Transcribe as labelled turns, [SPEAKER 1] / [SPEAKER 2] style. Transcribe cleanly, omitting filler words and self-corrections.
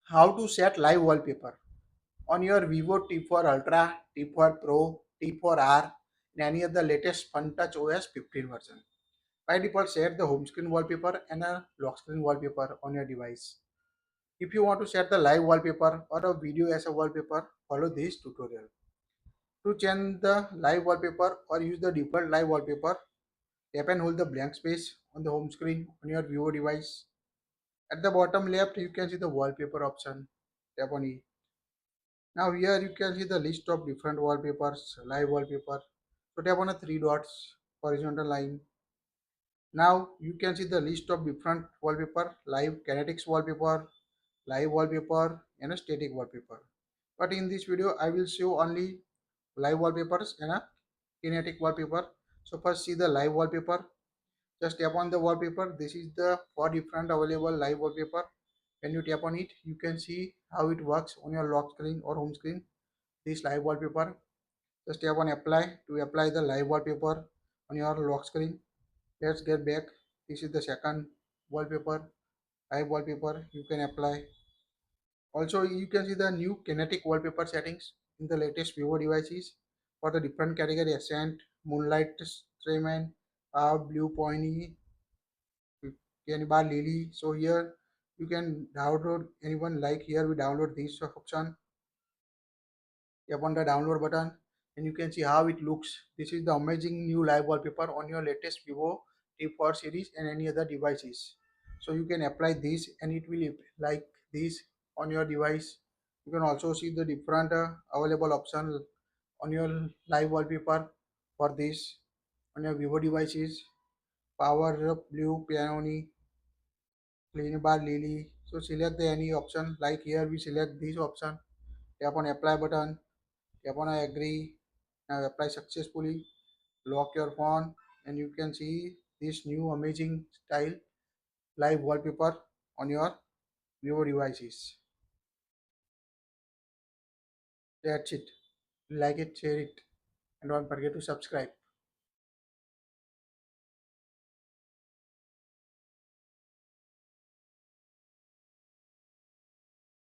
[SPEAKER 1] How to set live wallpaper on your Vivo T4 Ultra, T4 Pro, T4R, and any of the latest FunTouch OS 15 version. By default, set the home screen wallpaper and a lock screen wallpaper on your device. If you want to set the live wallpaper or a video as a wallpaper, follow this tutorial. To change the live wallpaper or use the default live wallpaper, tap and hold the blank space on the home screen on your Vivo device. At the bottom left, you can see the wallpaper option. Tap on it. Now here you can see the list of different wallpapers, live wallpaper. So tap on the three dots, horizontal line. Now you can see the list of different wallpaper, live kinetics wallpaper, live wallpaper, and a static wallpaper. But in this video, I will show only live wallpapers and a kinetic wallpaper. So first see the live wallpaper. Just tap on the wallpaper. This is the four different available live wallpaper. When you tap on it, you can see how it works on your lock screen or home screen. This live wallpaper. Just tap on apply to apply the live wallpaper on your lock screen. Let's get back. This is the second wallpaper, live wallpaper you can apply. Also, you can see the new kinetic wallpaper settings in the latest Vivo devices for the different category Ascent, Moonlight, Strayman, Blue Pony, Cannibal Lily. So here you can download anyone like here we download this option. Tap on the download button and you can see how it looks. This is the amazing new live wallpaper on your latest Vivo T4 series and any other devices. So you can apply this and it will like this on your device. You can also see the different available option on your live wallpaper for this on your Vivo devices. Power up, blue, peony, clean bar, lily. So select the any option like here we select this option. Tap on apply button. Tap on I agree. Now apply successfully. Lock your phone and you can see this new amazing style live wallpaper on your Vivo devices. That's it. Like it, share it, and don't forget to subscribe.